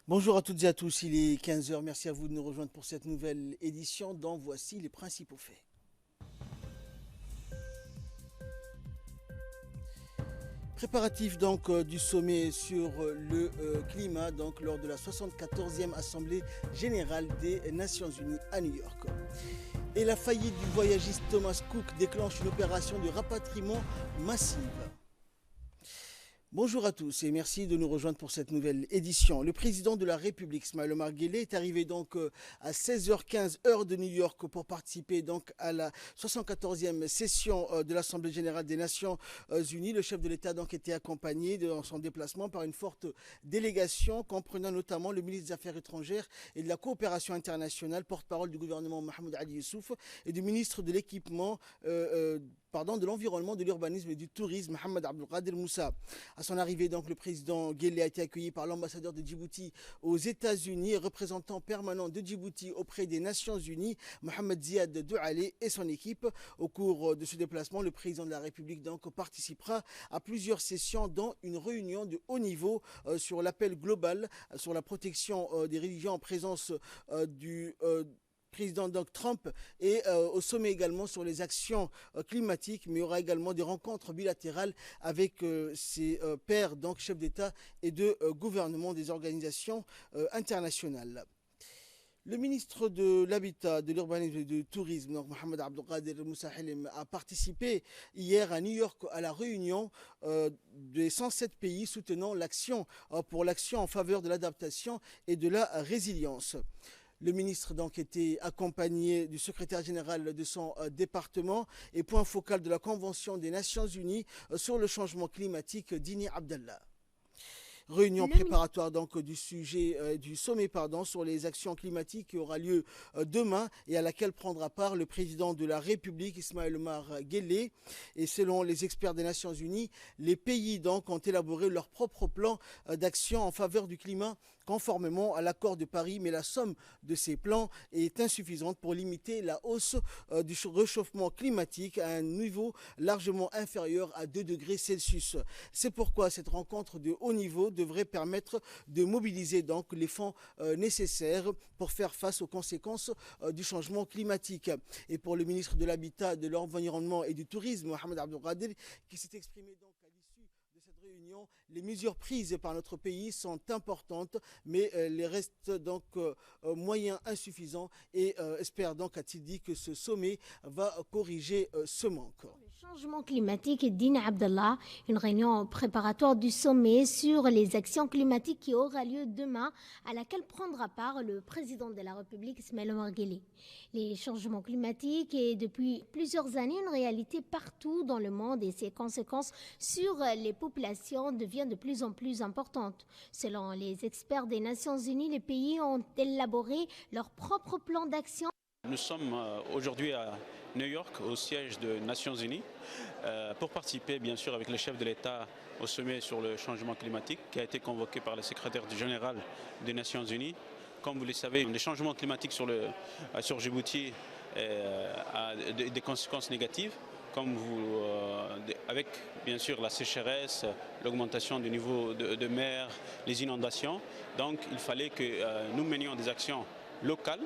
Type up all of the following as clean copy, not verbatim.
Bonjour à toutes et à tous, il est 15 heures. Merci à vous de nous rejoindre pour cette nouvelle édition dont voici les principaux faits. Préparatif donc du sommet sur le climat donc lors de la 74e Assemblée générale des Nations Unies à New York. Et la faillite du voyagiste Thomas Cook déclenche une opération de rapatriement massive. Bonjour à tous et merci de nous rejoindre pour cette nouvelle édition. Le président de la République, Ismaël Omar Guelleh, est arrivé donc à 16h15 heure de New York pour participer donc à la 74e session de l'Assemblée générale des Nations Unies. Le chef de l'État donc était accompagné dans son déplacement par une forte délégation comprenant notamment le ministre des Affaires étrangères et de la coopération internationale, porte-parole du gouvernement Mohamed Ali Youssouf et du ministre de l'équipement de l'environnement, de l'urbanisme et du tourisme, Mohamed Abdelkader Moussa. À son arrivée, donc, le président Guelleh a été accueilli par l'ambassadeur de Djibouti aux États-Unis et représentant permanent de Djibouti auprès des Nations Unies, Mohamed Ziad Doualé et son équipe. Au cours de ce déplacement, le président de la République donc, participera à plusieurs sessions, dont une réunion de haut niveau sur l'appel global sur la protection des religions en présence du président Donald Trump et au sommet également sur les actions climatiques, mais il y aura également des rencontres bilatérales avec ses pairs, donc chefs d'État et de gouvernement des organisations internationales. Le ministre de l'Habitat, de l'Urbanisme et du Tourisme, donc Mohamed Abdelkader Moussa Helem, a participé hier à New York à la réunion des 107 pays soutenant l'action pour l'action en faveur de l'adaptation et de la résilience. Le ministre donc était accompagné du secrétaire général de son département et point focal de la Convention des Nations Unies sur le changement climatique, Dini Abdallah. Réunion préparatoire donc du sujet du sommet sur les actions climatiques qui aura lieu demain et à laquelle prendra part le président de la République Ismaël Omar Guelleh. Et selon les experts des Nations Unies, les pays donc ont élaboré leur propre plan d'action en faveur du climat conformément à l'accord de Paris, mais la somme de ces plans est insuffisante pour limiter la hausse du réchauffement climatique à un niveau largement inférieur à 2 degrés Celsius. C'est pourquoi cette rencontre de haut niveau devrait permettre de mobiliser donc les fonds nécessaires pour faire face aux conséquences du changement climatique. Et pour le ministre de l'Habitat, de l'Environnement et du Tourisme, Mohamed Abdelkader, qui s'est exprimé donc à l'issue de cette réunion, les mesures prises par notre pays sont importantes, mais les restent donc moyens insuffisants et espère donc, a-t-il dit, que ce sommet va corriger ce manque. Changement climatique, Dina Abdallah, une réunion préparatoire du sommet sur les actions climatiques qui aura lieu demain, à laquelle prendra part le président de la République, Ismaël Omar Guelleh. Les changements climatiques est depuis plusieurs années une réalité partout dans le monde et ses conséquences sur les populations deviennent de plus en plus importantes. Selon les experts des Nations Unies, les pays ont élaboré leur propre plan d'action. Nous sommes aujourd'hui à New York, au siège des Nations Unies, pour participer bien sûr avec le chef de l'État au sommet sur le changement climatique qui a été convoqué par le secrétaire général des Nations Unies. Comme vous le savez, les changements climatiques sur Djibouti a des conséquences négatives, avec bien sûr la sécheresse, l'augmentation du niveau de mer, les inondations. Donc il fallait que nous menions des actions locales.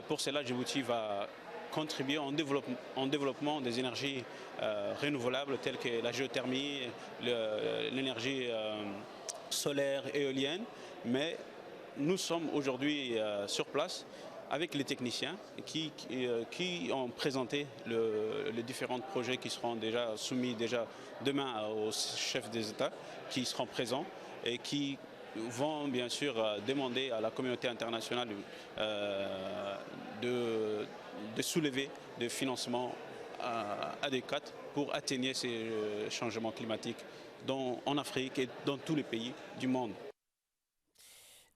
Pour cela, Djibouti va contribuer en développement des énergies renouvelables telles que la géothermie, l'énergie solaire, éolienne. Mais nous sommes aujourd'hui sur place avec les techniciens qui ont présenté les différents projets qui seront déjà soumis demain aux chefs des États qui seront présents et qui vont bien sûr demander à la communauté internationale de soulever des financements adéquats pour atténuer ces changements climatiques en Afrique et dans tous les pays du monde.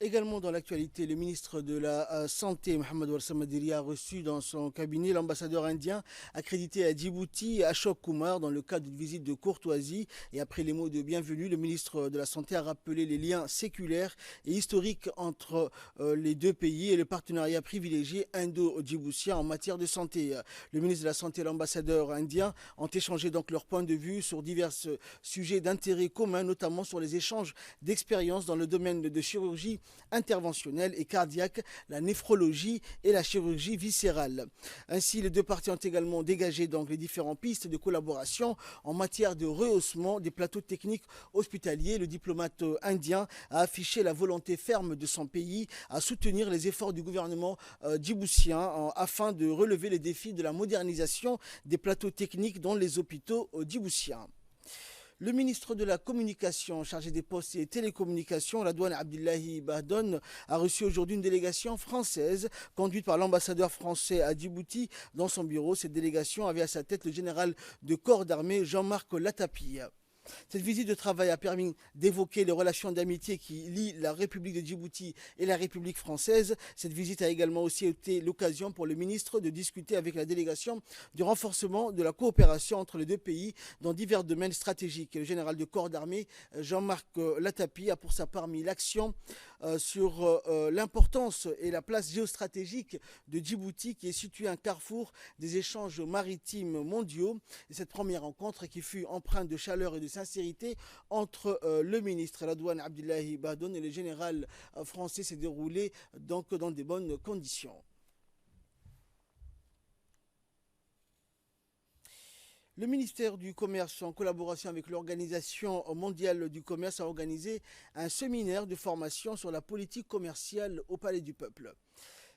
Également dans l'actualité, le ministre de la Santé, Mohamed Warsa Madiri, a reçu dans son cabinet l'ambassadeur indien accrédité à Djibouti, Ashok Kumar, dans le cadre d'une visite de courtoisie. Et après les mots de bienvenue, le ministre de la Santé a rappelé les liens séculaires et historiques entre les deux pays et le partenariat privilégié indo-djiboutien en matière de santé. Le ministre de la Santé et l'ambassadeur indien ont échangé donc leur point de vue sur divers sujets d'intérêt commun, notamment sur les échanges d'expériences dans le domaine de chirurgie interventionnelle et cardiaque, la néphrologie et la chirurgie viscérale. Ainsi, les deux parties ont également dégagé donc les différentes pistes de collaboration en matière de rehaussement des plateaux techniques hospitaliers. Le diplomate indien a affiché la volonté ferme de son pays à soutenir les efforts du gouvernement djiboutien afin de relever les défis de la modernisation des plateaux techniques dans les hôpitaux djiboutiens. Le ministre de la Communication, chargé des postes et télécommunications, Radouane Abdullahi Bahdoun, a reçu aujourd'hui une délégation française conduite par l'ambassadeur français à Djibouti. Dans son bureau, cette délégation avait à sa tête le général de corps d'armée Jean-Marc Latapi. Cette visite de travail a permis d'évoquer les relations d'amitié qui lient la République de Djibouti et la République française. Cette visite a également aussi été l'occasion pour le ministre de discuter avec la délégation du renforcement de la coopération entre les deux pays dans divers domaines stratégiques. Le général de corps d'armée Jean-Marc Latapi a pour sa part mis l'action sur l'importance et la place géostratégique de Djibouti qui est située à un carrefour des échanges maritimes mondiaux. Et cette première rencontre qui fut empreinte de chaleur et de sincérité entre le ministre Radouane Abdullahi Bahdoun et le général français s'est déroulée donc dans de bonnes conditions. Le ministère du Commerce, en collaboration avec l'Organisation mondiale du commerce, a organisé un séminaire de formation sur la politique commerciale au Palais du Peuple.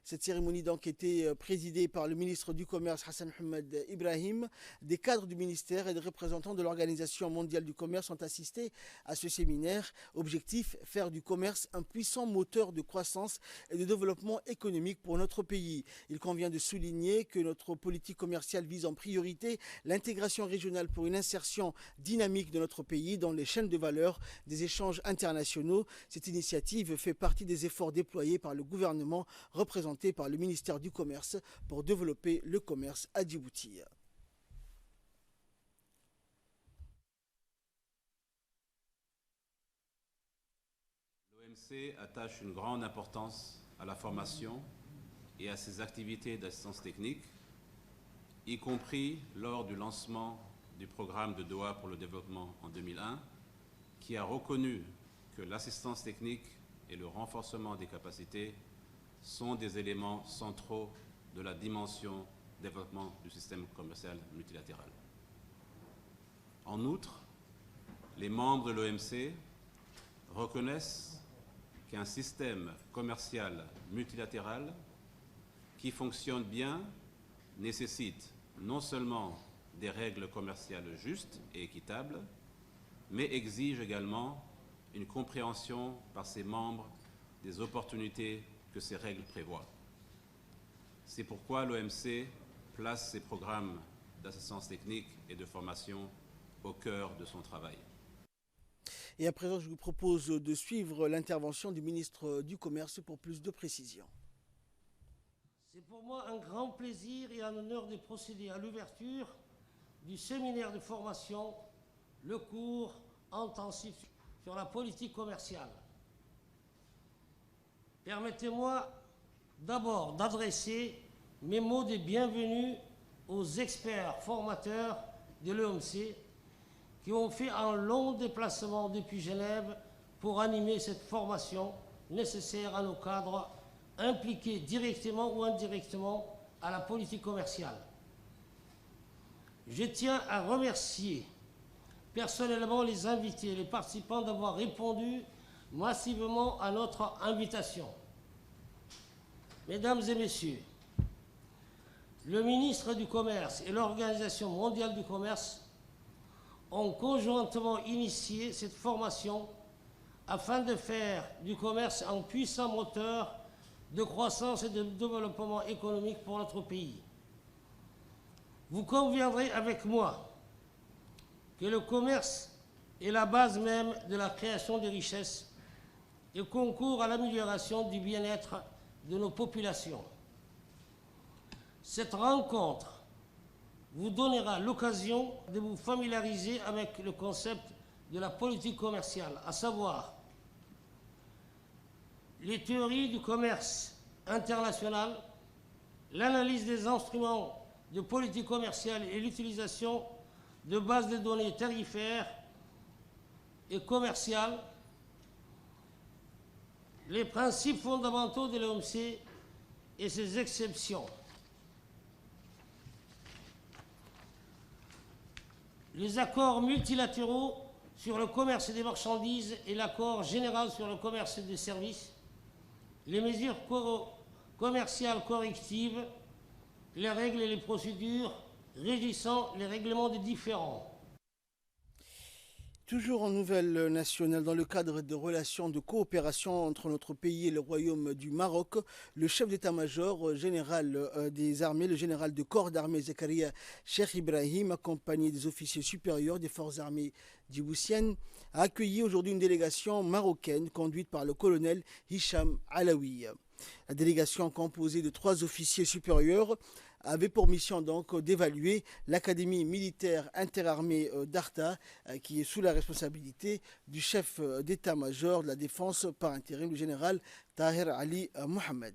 Cette cérémonie donc était présidée par le ministre du Commerce Hassan Mohamed Ibrahim. Des cadres du ministère et des représentants de l'Organisation mondiale du commerce ont assisté à ce séminaire. Objectif, faire du commerce un puissant moteur de croissance et de développement économique pour notre pays. Il convient de souligner que notre politique commerciale vise en priorité l'intégration régionale pour une insertion dynamique de notre pays dans les chaînes de valeur des échanges internationaux. Cette initiative fait partie des efforts déployés par le gouvernement représenté par le ministère du Commerce pour développer le commerce à Djibouti. L'OMC attache une grande importance à la formation et à ses activités d'assistance technique, y compris lors du lancement du programme de Doha pour le développement en 2001, qui a reconnu que l'assistance technique et le renforcement des capacités sont des éléments centraux de la dimension développement du système commercial multilatéral. En outre, les membres de l'OMC reconnaissent qu'un système commercial multilatéral qui fonctionne bien nécessite non seulement des règles commerciales justes et équitables, mais exige également une compréhension par ses membres des opportunités que ces règles prévoient. C'est pourquoi l'OMC place ses programmes d'assistance technique et de formation au cœur de son travail. Et à présent, je vous propose de suivre l'intervention du ministre du Commerce pour plus de précisions. C'est pour moi un grand plaisir et un honneur de procéder à l'ouverture du séminaire de formation, le cours intensif sur la politique commerciale. Permettez-moi d'abord d'adresser mes mots de bienvenue aux experts formateurs de l'OMC qui ont fait un long déplacement depuis Genève pour animer cette formation nécessaire à nos cadres impliqués directement ou indirectement à la politique commerciale. Je tiens à remercier personnellement les invités et les participants d'avoir répondu massivement à notre invitation. Mesdames et messieurs, le ministre du Commerce et l'Organisation mondiale du commerce ont conjointement initié cette formation afin de faire du commerce un puissant moteur de croissance et de développement économique pour notre pays. Vous conviendrez avec moi que le commerce est la base même de la création de richesses et concourt à l'amélioration du bien-être de nos populations. Cette rencontre vous donnera l'occasion de vous familiariser avec le concept de la politique commerciale, à savoir les théories du commerce international, l'analyse des instruments de politique commerciale et l'utilisation de bases de données tarifaires et commerciales les principes fondamentaux de l'OMC et ses exceptions. Les accords multilatéraux sur le commerce des marchandises et l'accord général sur le commerce des services, les mesures commerciales correctives, les règles et les procédures régissant les règlements des différends. Toujours en nouvelle nationale, dans le cadre de relations de coopération entre notre pays et le Royaume du Maroc, le chef d'état-major général des armées, le général de corps d'armée Zakaria Cheikh Ibrahim, accompagné des officiers supérieurs des forces armées djiboutiennes, a accueilli aujourd'hui une délégation marocaine conduite par le colonel Hicham Alaoui. La délégation, composée de 3 officiers supérieurs, avait pour mission donc d'évaluer l'académie militaire interarmée d'Arta, qui est sous la responsabilité du chef d'état-major de la défense par intérim, le général Tahir Ali Mohamed.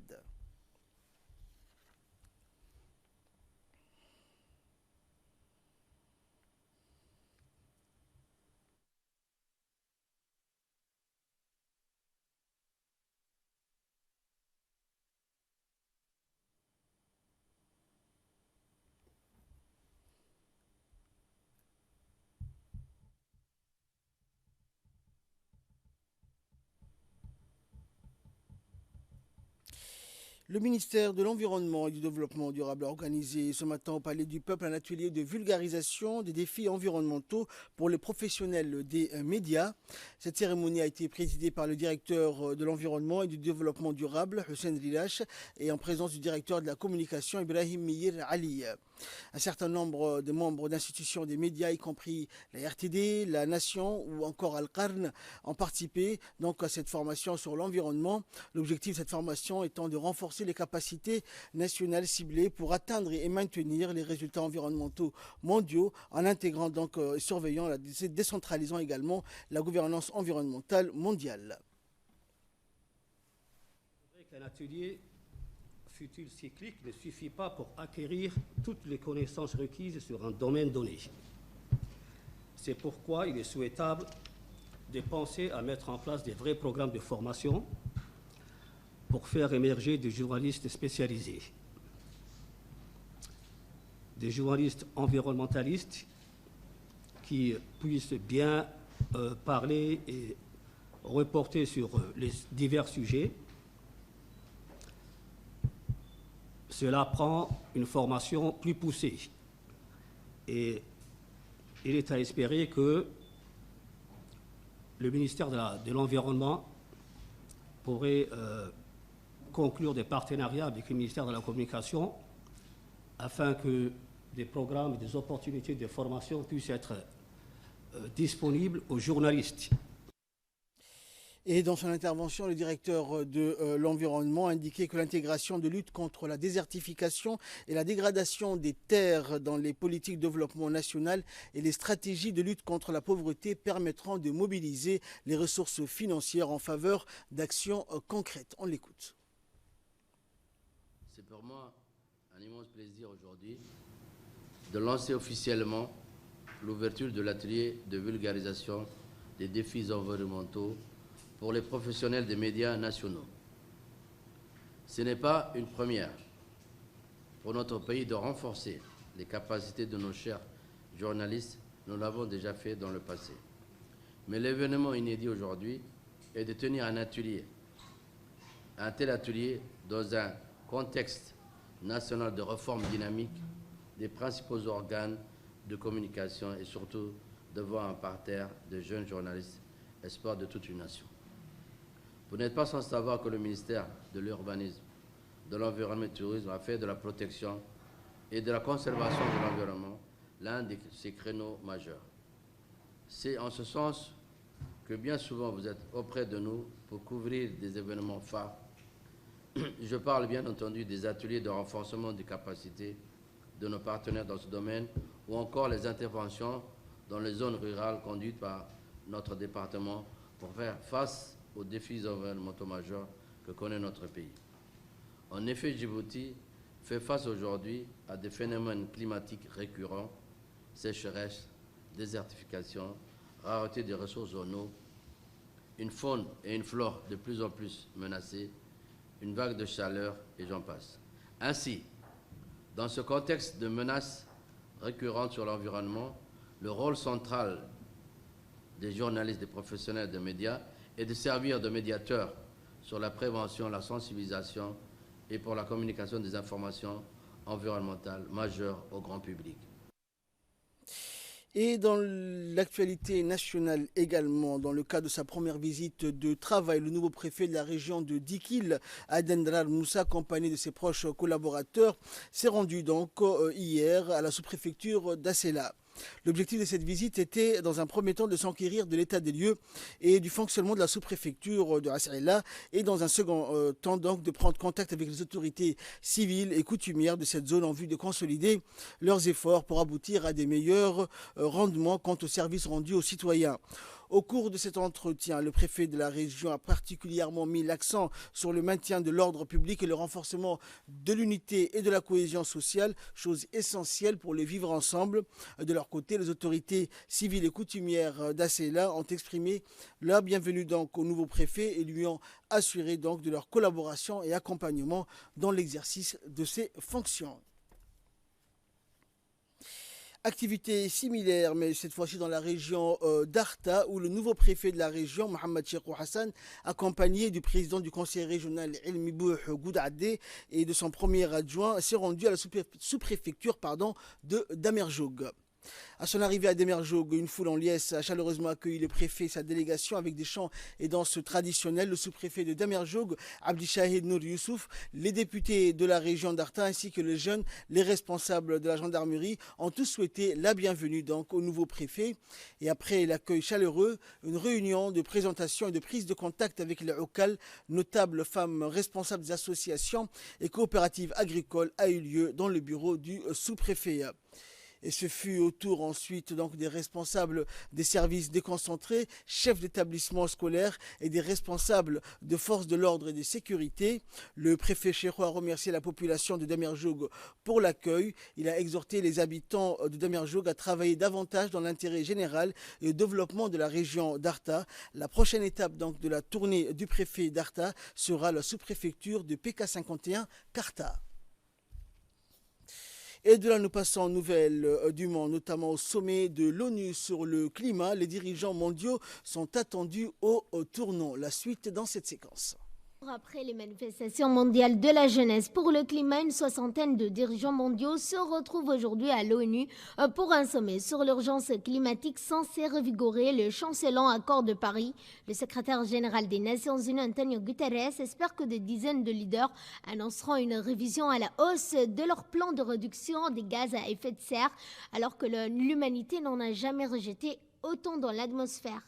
Le ministère de l'Environnement et du Développement durable a organisé ce matin au Palais du Peuple un atelier de vulgarisation des défis environnementaux pour les professionnels des médias. Cette cérémonie a été présidée par le directeur de l'Environnement et du Développement durable, Hussein Rilache, et en présence du directeur de la communication, Ibrahim Mir Ali. Un certain nombre de membres d'institutions des médias, y compris la RTD, la Nation ou encore Al-Qarn, ont participé donc à cette formation sur l'environnement. L'objectif de cette formation étant de renforcer les capacités nationales ciblées pour atteindre et maintenir les résultats environnementaux mondiaux en intégrant donc et surveillant, décentralisant également la gouvernance environnementale mondiale. Un atelier fut-il cyclique ne suffit pas pour acquérir toutes les connaissances requises sur un domaine donné. C'est pourquoi il est souhaitable de penser à mettre en place des vrais programmes de formation pour faire émerger des journalistes spécialisés, des journalistes environnementalistes qui puissent bien parler et reporter sur les divers sujets. Cela prend une formation plus poussée et il est à espérer que le ministère de l'Environnement pourrait conclure des partenariats avec le ministère de la Communication afin que des programmes et des opportunités de formation puissent être disponibles aux journalistes. Et dans son intervention, le directeur de l'environnement a indiqué que l'intégration de lutte contre la désertification et la dégradation des terres dans les politiques de développement national et les stratégies de lutte contre la pauvreté permettront de mobiliser les ressources financières en faveur d'actions concrètes. On l'écoute. C'est pour moi un immense plaisir aujourd'hui de lancer officiellement l'ouverture de l'atelier de vulgarisation des défis environnementaux pour les professionnels des médias nationaux. Ce n'est pas une première pour notre pays de renforcer les capacités de nos chers journalistes. Nous l'avons déjà fait dans le passé. Mais l'événement inédit aujourd'hui est de tenir un tel atelier dans un contexte national de réforme dynamique des principaux organes de communication et surtout devant un parterre de jeunes journalistes, espoir de toute une nation. Vous n'êtes pas sans savoir que le ministère de l'Urbanisme, de l'Environnement et du Tourisme a fait de la protection et de la conservation de l'environnement l'un de ses créneaux majeurs. C'est en ce sens que bien souvent vous êtes auprès de nous pour couvrir des événements phares. Je parle bien entendu des ateliers de renforcement des capacités de nos partenaires dans ce domaine ou encore les interventions dans les zones rurales conduites par notre département pour faire face aux défis environnementaux majeurs que connaît notre pays. En effet, Djibouti fait face aujourd'hui à des phénomènes climatiques récurrents, sécheresse, désertification, rareté des ressources en eau une faune et une flore de plus en plus menacées, une vague de chaleur et j'en passe. Ainsi, dans ce contexte de menaces récurrentes sur l'environnement, le rôle central des journalistes, des professionnels des médias est de servir de médiateurs sur la prévention, la sensibilisation et pour la communication des informations environnementales majeures au grand public. Et dans l'actualité nationale également, dans le cadre de sa première visite de travail, le nouveau préfet de la région de Dikil, Adendrar Moussa, accompagné de ses proches collaborateurs, s'est rendu donc hier à la sous-préfecture d'Assela. L'objectif de cette visite était, dans un premier temps, de s'enquérir de l'état des lieux et du fonctionnement de la sous-préfecture de Assela, et dans un second temps, donc, de prendre contact avec les autorités civiles et coutumières de cette zone en vue de consolider leurs efforts pour aboutir à des meilleurs rendements quant aux services rendus aux citoyens. Au cours de cet entretien, le préfet de la région a particulièrement mis l'accent sur le maintien de l'ordre public et le renforcement de l'unité et de la cohésion sociale, chose essentielle pour le vivre ensemble. De leur côté, les autorités civiles et coutumières d'Assela ont exprimé leur bienvenue donc au nouveau préfet et lui ont assuré donc de leur collaboration et accompagnement dans l'exercice de ses fonctions. Activité similaire, mais cette fois-ci dans la région d'Arta, où le nouveau préfet de la région, Mohamed Cheikh Hassan, accompagné du président du conseil régional Ilmi Bouh Goudadé et de son premier adjoint, s'est rendu à la sous-préfecture de Damerjoug. À son arrivée à Damerjoug, une foule en liesse a chaleureusement accueilli le préfet et sa délégation avec des chants et danses traditionnelles. Le sous-préfet de Damerjoug, Abdishahid Nour Youssouf, les députés de la région d'Arta ainsi que les jeunes, les responsables de la gendarmerie ont tous souhaité la bienvenue donc au nouveau préfet. Et après l'accueil chaleureux, une réunion de présentation et de prise de contact avec les Oukal, notables femmes responsables des associations et coopératives agricoles, a eu lieu dans le bureau du sous-préfet. Et ce fut au tour ensuite donc des responsables des services déconcentrés, chefs d'établissement scolaire et des responsables de forces de l'ordre et de sécurité. Le préfet Cheikh a remercié la population de Damerjoug pour l'accueil. Il a exhorté les habitants de Damerjoug à travailler davantage dans l'intérêt général et au développement de la région d'Arta. La prochaine étape donc de la tournée du préfet d'Arta sera la sous-préfecture de PK51 Karta. Et de là, nous passons aux nouvelles du monde, notamment au sommet de l'ONU sur le climat. Les dirigeants mondiaux sont attendus au tournant. La suite dans cette séquence. Après les manifestations mondiales de la jeunesse pour le climat, une soixantaine de dirigeants mondiaux se retrouvent aujourd'hui à l'ONU pour un sommet sur l'urgence climatique censé revigorer le chancelant accord de Paris. Le secrétaire général des Nations Unies, Antonio Guterres, espère que des dizaines de leaders annonceront une révision à la hausse de leur plan de réduction des gaz à effet de serre, alors que l'humanité n'en a jamais rejeté autant dans l'atmosphère.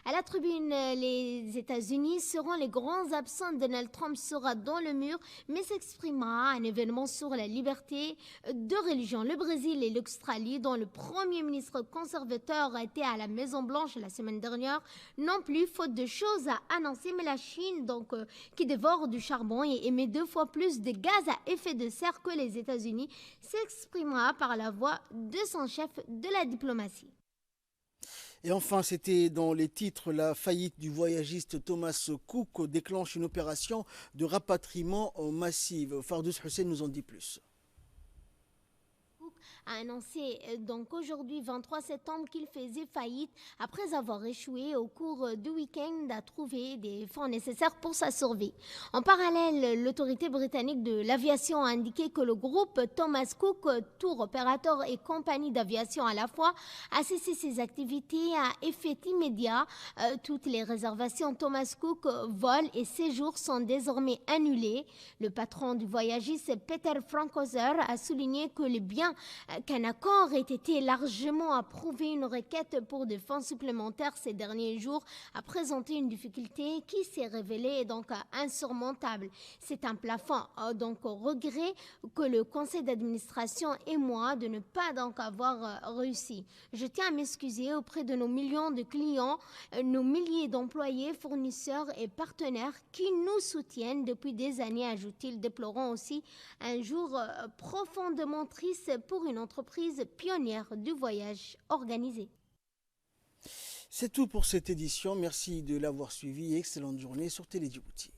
À la tribune, les États-Unis seront les grands absents. Donald Trump sera dans le mur, mais s'exprimera à un événement sur la liberté de religion. Le Brésil et l'Australie, dont le Premier ministre conservateur a été à la Maison-Blanche la semaine dernière, non plus, faute de choses à annoncer. Mais la Chine, donc, qui dévore du charbon et émet 2 fois plus de gaz à effet de serre que les États-Unis, s'exprimera par la voix de son chef de la diplomatie. Et enfin, c'était dans les titres, la faillite du voyagiste Thomas Cook déclenche une opération de rapatriement massive. Fardous Hussein nous en dit plus. A annoncé donc aujourd'hui 23 septembre qu'il faisait faillite après avoir échoué au cours du week-end à trouver des fonds nécessaires pour sa survie. En parallèle, l'autorité britannique de l'aviation a indiqué que le groupe Thomas Cook, tour opérateur et compagnie d'aviation à la fois, a cessé ses activités à effet immédiat. Toutes les réservations Thomas Cook, vols et séjours sont désormais annulées. Le patron du voyagiste, Peter Frankhauser, a souligné que les biens qu'un accord ait été largement approuvé. Une requête pour des fonds supplémentaires ces derniers jours a présenté une difficulté qui s'est révélée donc insurmontable. C'est un plafond, donc au regret que le conseil d'administration et moi de ne pas donc avoir réussi. Je tiens à m'excuser auprès de nos millions de clients, nos milliers d'employés, fournisseurs et partenaires qui nous soutiennent depuis des années, ajoute-t-il, déplorant aussi un jour profondément triste pour une entreprise pionnière du voyage organisé. C'est tout pour cette édition. Merci de l'avoir suivi et excellente journée sur Télé Djibouti.